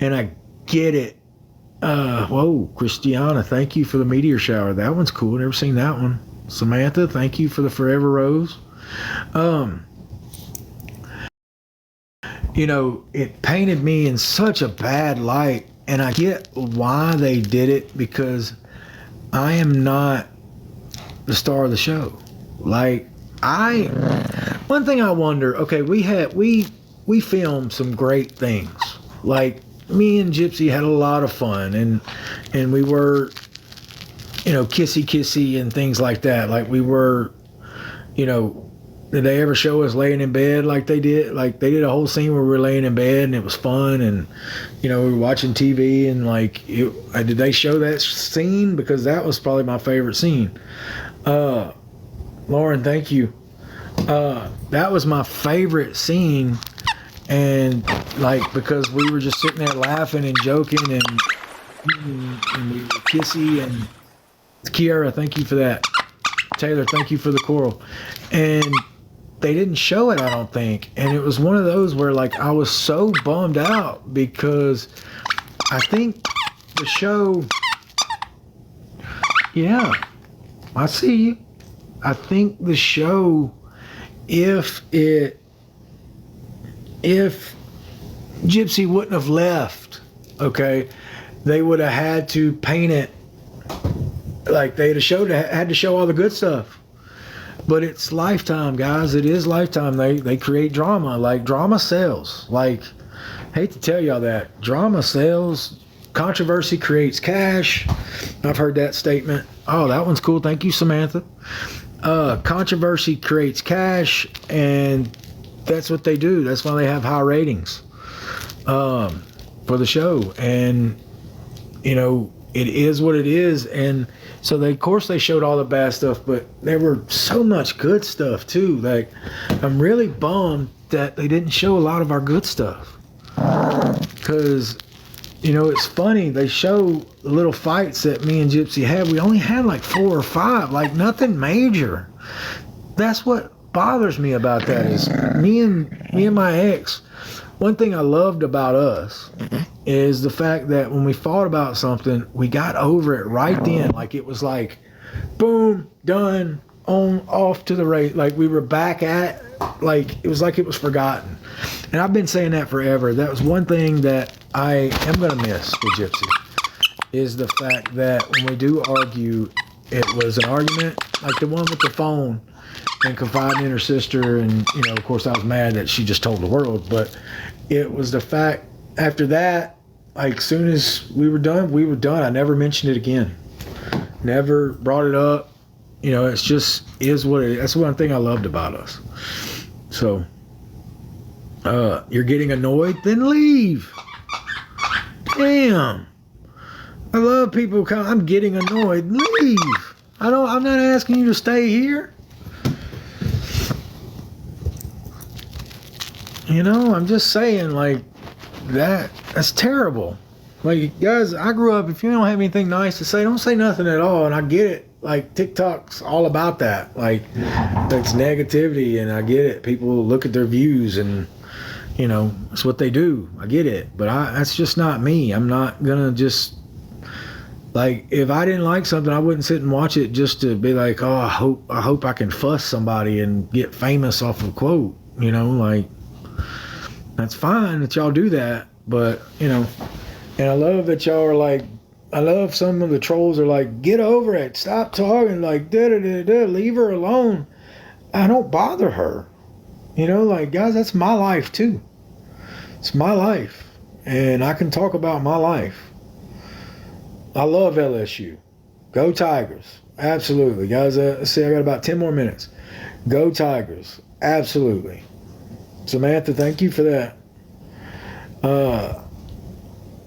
And I get it. Whoa, Christiana, thank you for the meteor shower. That one's cool. Never seen that one. Samantha, thank you for the Forever Rose. It painted me in such a bad light. And I get why they did it, because I am not the star of the show. Like one thing I wonder, okay, we filmed some great things. Like me and Gypsy had a lot of fun and we were, kissy and things like that. Like we were, did they ever show us laying in bed like they did? Like they did a whole scene where we were laying in bed and it was fun, and we were watching TV and did they show that scene? Because that was probably my favorite scene. Lauren, thank you. That was my favorite scene, and because we were just sitting there laughing and joking and we were kissy. And Kiara, thank you for that. Taylor, thank you for the coral. And they didn't show it, I don't think. And it was one of those where I was so bummed out, because I think the show, yeah, I see you. I think the show, if Gypsy wouldn't have left, okay, they would have had to paint it like they'd have had to show all the good stuff. But it's Lifetime, guys. It is Lifetime. They create drama. Like drama sells. Like, hate to tell y'all that. Drama sells. Controversy creates cash. I've heard that statement. Oh, that one's cool. Thank you, Samantha. Controversy creates cash, and that's what they do. That's why they have high ratings for the show. And, it is what it is. And so of course they showed all the bad stuff, but there were so much good stuff too. Like, I'm really bummed that they didn't show a lot of our good stuff, because it's funny, they show the little fights that me and Gypsy had. We only had 4 or 5, nothing major. That's what bothers me about that, is me and my ex. One thing I loved about us is the fact that when we fought about something, we got over it right then. Like it was like, boom, done, on, off to the race. Like we were back at, like it was like it was forgotten. And I've been saying that forever. That was one thing that I am going to miss with Gypsy, is the fact that when we do argue, it was an argument, like the one with the phone and confiding in her sister. And, you know, of course I was mad that she just told the world, but it was the fact after that, like, soon as we were done, we were done. I never mentioned it again. Never brought it up. You know, it's just is what it is. That's one thing I loved about us. So, you're getting annoyed? Then leave. Damn. I love people come. I'm getting annoyed. Leave. I'm not asking you to stay here. You know, I'm just saying, like, that's terrible. Like, guys, I grew up, if you don't have anything nice to say, don't say nothing at all. And I get it. Like, TikTok's all about that. Like, that's negativity, and I get it. People look at their views, and, you know, that's what they do. I get it. But that's just not me. I'm not going to just, like, if I didn't like something, I wouldn't sit and watch it just to be like, oh, I hope I can fuss somebody and get famous off a quote. You know, like, that's fine that y'all do that, but, you know, and I love that y'all are like, I love some of the trolls are like, get over it, stop talking, like, leave her alone. I don't bother her. You know, like, guys, that's my life too. It's my life, and I can talk about my life. I love LSU. Go Tigers. Absolutely. Guys, see, I got about 10 more minutes. Go Tigers. Absolutely. Samantha, thank you for that.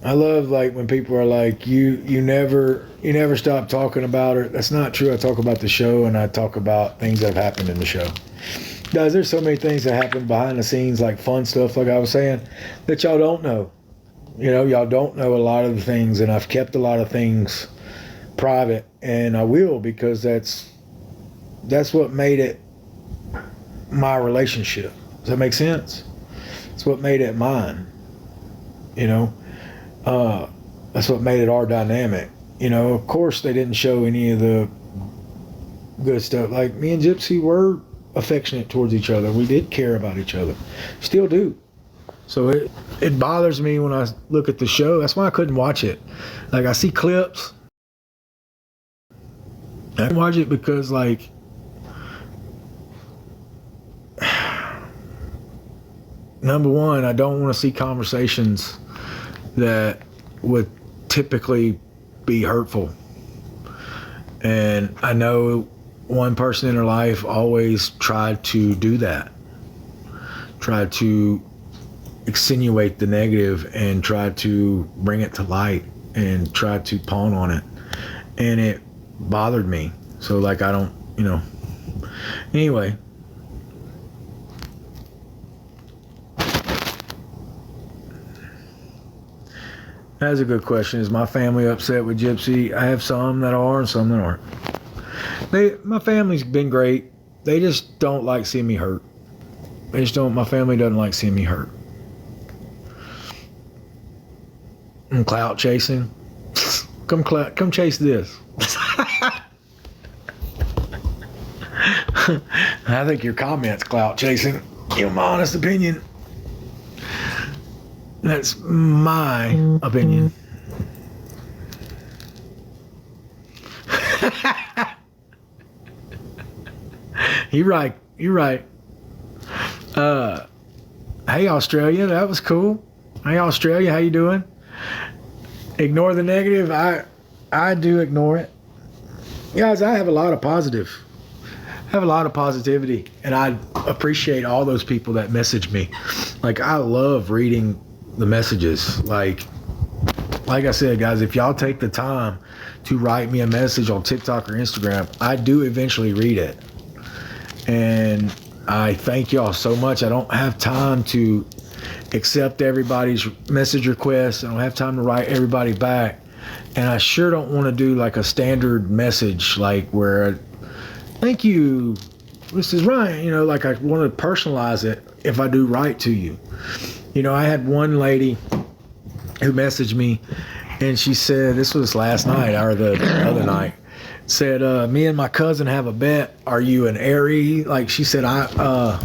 I love, like, when people are like, you never stop talking about her. That's not true. I talk about the show, and I talk about things that have happened in the show. Guys, there's so many things that happen behind the scenes, like fun stuff, like I was saying, that y'all don't know. You know, y'all don't know a lot of the things, and I've kept a lot of things private, and I will, because that's what made it my relationship. Does that make sense? It's what made it mine. You know, that's what made it our dynamic. You know, of course they didn't show any of the good stuff. Like, me and Gypsy were affectionate towards each other. We did care about each other. Still do. So it bothers me when I look at the show. That's why I couldn't watch it. Like, I see clips. I can watch it because, like, number one, I don't want to see conversations that would typically be hurtful. And I know one person in her life always tried to do that. Tried to extenuate the negative and tried to bring it to light and tried to pawn on it. And it bothered me. So, like, I don't, you know. Anyway. That's a good question. Is my family upset with Gypsy? I have some that are and some that aren't. My family's been great. They just don't like seeing me hurt. They just don't. My family doesn't like seeing me hurt. And clout chasing. Come chase this. I think your comment's clout chasing. In my honest opinion. That's my opinion. You're right. You're right. Hey, Australia, that was cool. Hey, Australia, how you doing? Ignore the negative. I do ignore it. Guys, I have a lot of positive. I have a lot of positivity, and I appreciate all those people that message me. Like, I love reading the messages. Like I said, guys, if y'all take the time to write me a message on TikTok or Instagram, I do eventually read it. And I thank y'all so much. I don't have time to accept everybody's message requests. I don't have time to write everybody back. And I sure don't want to do like a standard message, like where, thank you, this is Ryan. You know, like, I want to personalize it if I do write to you. You know, I had one lady who messaged me, and she said, this was last night or the other night, said, me and my cousin have a bet. Are you an Aries? Like, she said, I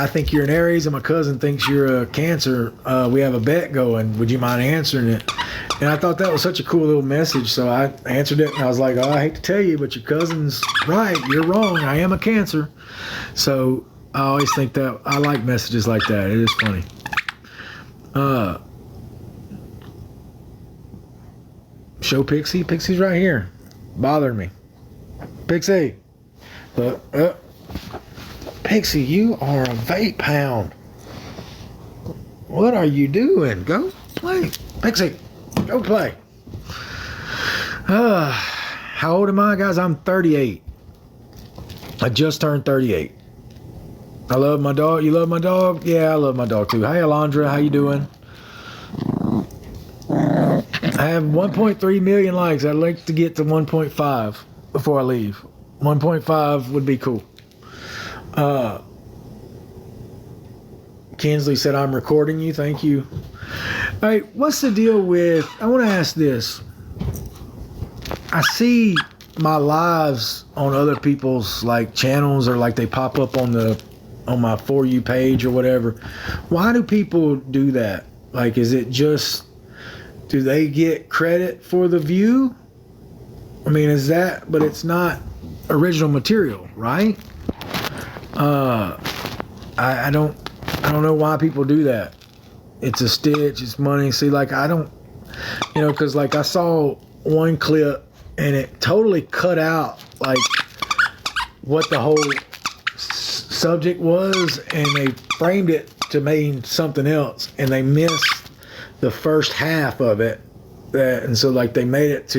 think you're an Aries and my cousin thinks you're a Cancer. We have a bet going. Would you mind answering it? And I thought that was such a cool little message. So I answered it, and I was like, oh, I hate to tell you, but your cousin's right. You're wrong. I am a Cancer. So I always think that I like messages like that. It is funny. Show Pixie. Pixie's right here. Bothering me. Pixie. But, Pixie, you are a vape hound. What are you doing? Go play. Pixie, go play. How old am I, guys? I'm 38. I just turned 38. I love my dog. You love my dog? Yeah, I love my dog too. Hey, Alondra, how you doing? I have 1.3 million likes. I'd like to get to 1.5 before I leave. 1.5 would be cool. Kinsley said, I'm recording you. Thank you. All right, what's the deal with, I want to ask this. I see my lives on other people's like channels, or like they pop up on my For You page or whatever. Why do people do that? Like, is it just, do they get credit for the view? I mean, is that, but it's not original material, right? I don't know why people do that. It's a stitch, it's money. See, like, I don't, because like I saw one clip and it totally cut out like what the whole subject was, and they framed it to mean something else, and they missed the first half of it. And so like they made it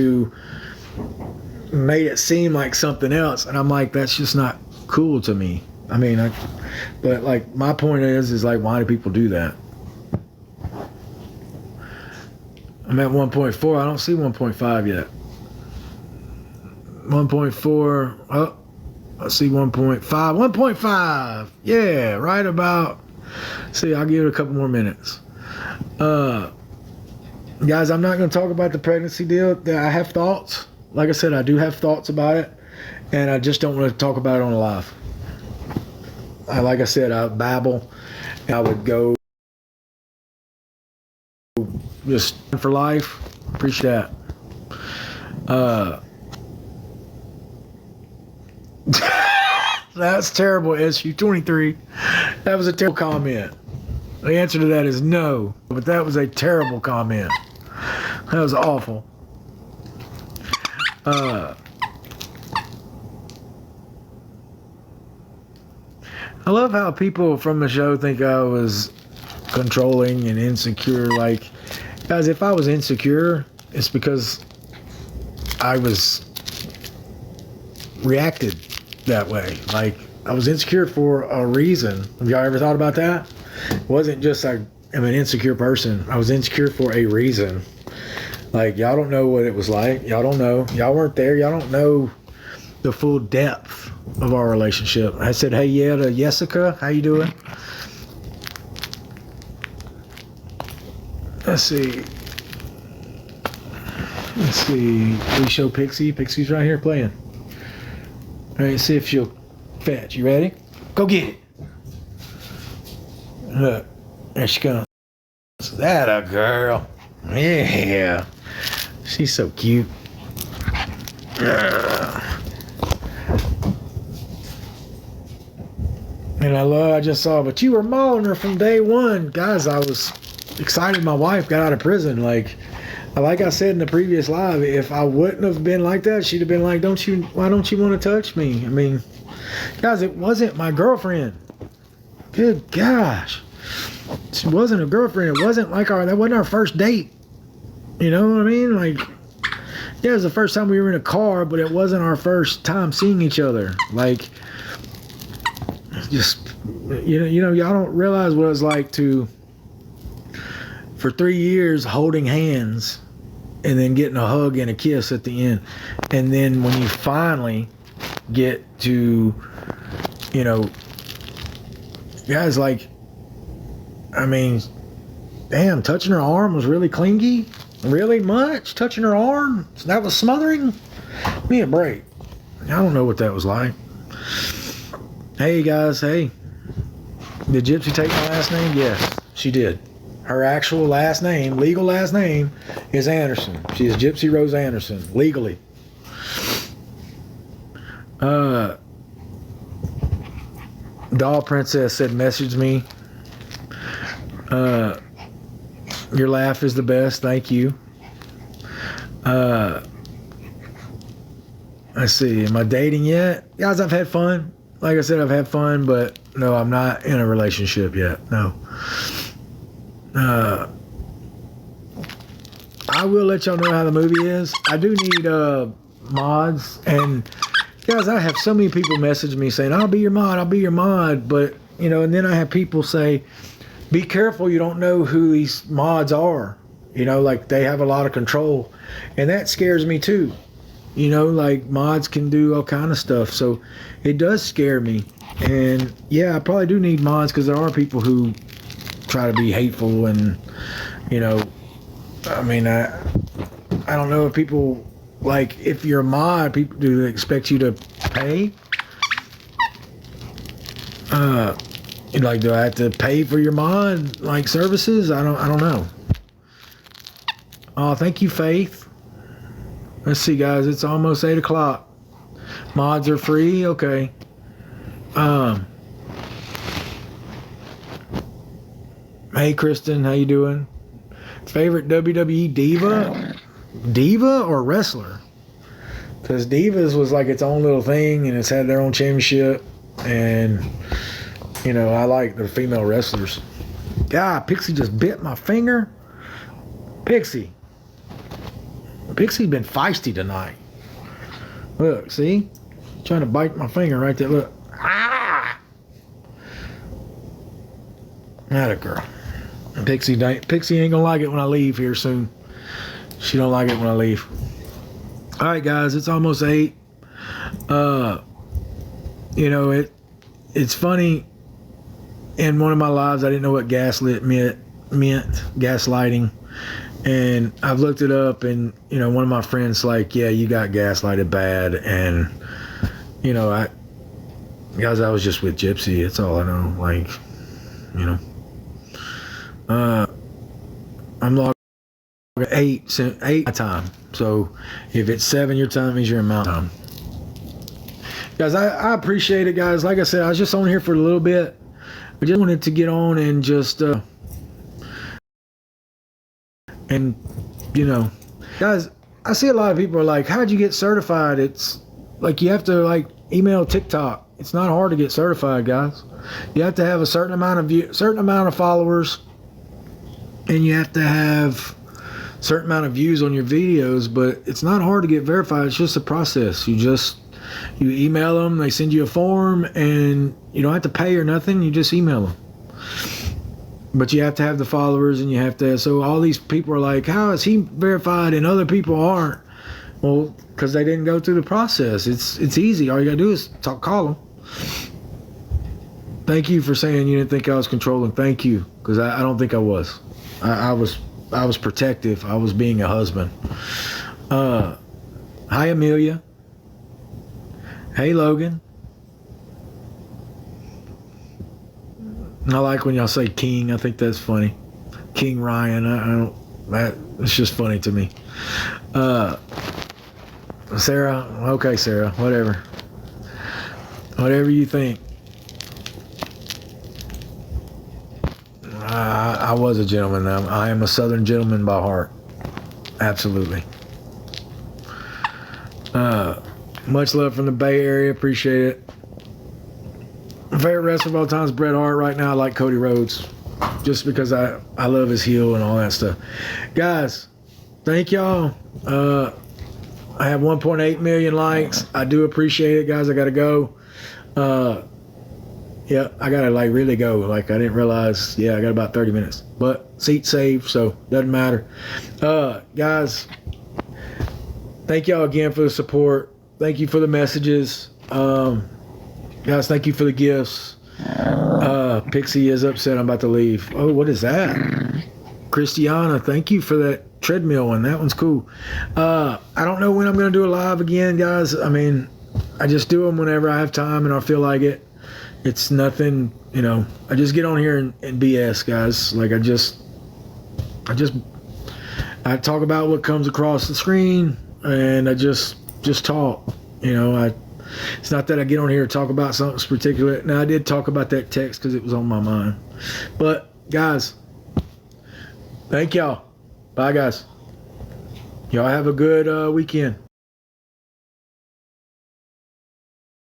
seem like something else, and I'm like, that's just not cool to me. I mean, but like my point is like, why do people do that? I'm at 1.4. I don't see 1.5 yet. 1.4. Oh, I see 1.5. 1.5. Yeah, right about. See, I'll give it a couple more minutes. Guys, I'm not going to talk about the pregnancy deal. I have thoughts. Like I said, I do have thoughts about it, and I just don't want to talk about it on a live. Like I said, I babble. I would go just for life. Appreciate that. That's terrible, SU23. That was a terrible comment. The answer to that is no, but that was a terrible comment. That was awful. I love how people from the show think I was controlling and insecure. Like, guys, if I was insecure, it's because I was reacted that way. Like, I was insecure for a reason. Have y'all ever thought about that? It wasn't just I'm an insecure person. I was insecure for a reason. Like, y'all don't know what it was like. Y'all don't know. Y'all weren't there. Y'all don't know the full depth of our relationship. I said, hey, yeah, to Jessica, how you doing? Let's see. We show Pixie. Pixie's right here playing. All right, see if she'll fetch. You ready? Go get it. Look, there she comes. That a girl. Yeah. She's so cute. And I just saw, but you were mauling her from day one. Guys, I was excited my wife got out of prison. Like I said in the previous live, if I wouldn't have been like that, she'd have been like, why don't you want to touch me? I mean, guys, it wasn't my girlfriend. Good gosh. She wasn't a girlfriend. It wasn't like that wasn't our first date. You know what I mean? Like, yeah, it was the first time we were in a car, but it wasn't our first time seeing each other. Like, just, y'all don't realize what it's like for 3 years holding hands and then getting a hug and a kiss at the end. And then when you finally get to, guys, like, I mean, Damn, touching her arm was really clingy. Really much? Touching her arm? That was smothering? Give me a break. I don't know what that was like. Hey, guys, hey. Did Gypsy take my last name? Yes, she did. Her actual last name, legal last name, is Anderson. She is Gypsy Rose Anderson, legally. Doll Princess said, message me. Your laugh is the best. Thank you. Let's see. Am I dating yet? Guys, I've had fun. Like I said, I've had fun, but no, I'm not in a relationship yet. No. I will let y'all know how the movie is. I do need mods, and guys, I have so many people message me saying, I'll be your mod, I'll be your mod, but you know, and then I have people say, be careful, you don't know who these mods are. You know, like they have a lot of control, and that scares me too. You know, like mods can do all kind of stuff, so it does scare me. And yeah, I probably do need mods because there are people who try to be hateful, and you know, I mean, I don't know if people, like, if you're a mod, people do expect you to pay. Like, do I have to pay for your mod, like, services? I don't know. Oh, thank you, Faith. Let's see, guys. It's almost 8 o'clock. Mods are free. Okay. Hey, Kristen. How you doing? Favorite WWE diva? Diva or wrestler? Because Divas was like its own little thing, and it's had their own championship. And, you know, I like the female wrestlers. God, Pixie just bit my finger. Pixie's been feisty tonight. Look, see? Trying to bite my finger right there. Look. Ah! Atta girl. Pixie ain't gonna like it when I leave here soon. She don't like it when I leave. All right, guys, it's almost 8. You know, it's funny. In one of my lives, I didn't know what gaslit meant, gaslighting. And I've looked it up, and, you know, one of my friends like, yeah, you got gaslighted bad. And, you know, I was just with Gypsy. That's all I know. Like, you know. I'm logging 8 my time. So if it's 7 your time, means you're in Mountain Time. Guys, I appreciate it, guys. Like I said, I was just on here for a little bit. I just wanted to get on and just and you know, guys, I see a lot of people are like, how'd you get certified? It's like you have to like email TikTok. It's not hard to get certified, guys. You have to have a certain amount of followers, and you have to have a certain amount of views on your videos, but it's not hard to get verified. It's just a process. You email them, they send you a form, and you don't have to pay or nothing. You just email them. But you have to have the followers, and you have to. So all these people are like, how is he verified and other people aren't? Well, because they didn't go through the process. It's easy. All you gotta do is call them. Thank you for saying you didn't think I was controlling. Thank you, because I don't think I was. I was protective. I was being a husband. Hi, Amelia. Hey, Logan. I like when y'all say King. I think that's funny. King Ryan. It's just funny to me. Sarah. Okay, Sarah. Whatever you think. I was a gentleman. I am a Southern gentleman by heart. Absolutely. Much love from the Bay Area. Appreciate it. My favorite wrestler of all time is Bret Hart. Right now, I like Cody Rhodes. Just because I love his heel and all that stuff. Guys, thank y'all. I have 1.8 million likes. I do appreciate it, guys. I got to go. Yeah, I got to like really go. Like I didn't realize. Yeah, I got about 30 minutes. But seat saved, so doesn't matter. Guys, thank y'all again for the support. Thank you for the messages. Guys, thank you for the gifts. Pixie is upset I'm about to leave. Oh, what is that? Christiana, thank you for that treadmill one. That one's cool. I don't know when I'm going to do a live again, guys. I mean, I just do them whenever I have time and I feel like it. It's nothing, you know, I just get on here and BS, guys. Like I talk about what comes across the screen and I just talk, you know. It's not that I get on here and talk about something particular. Now, I did talk about that text because it was on my mind. But, guys, thank y'all. Bye, guys. Y'all have a good weekend.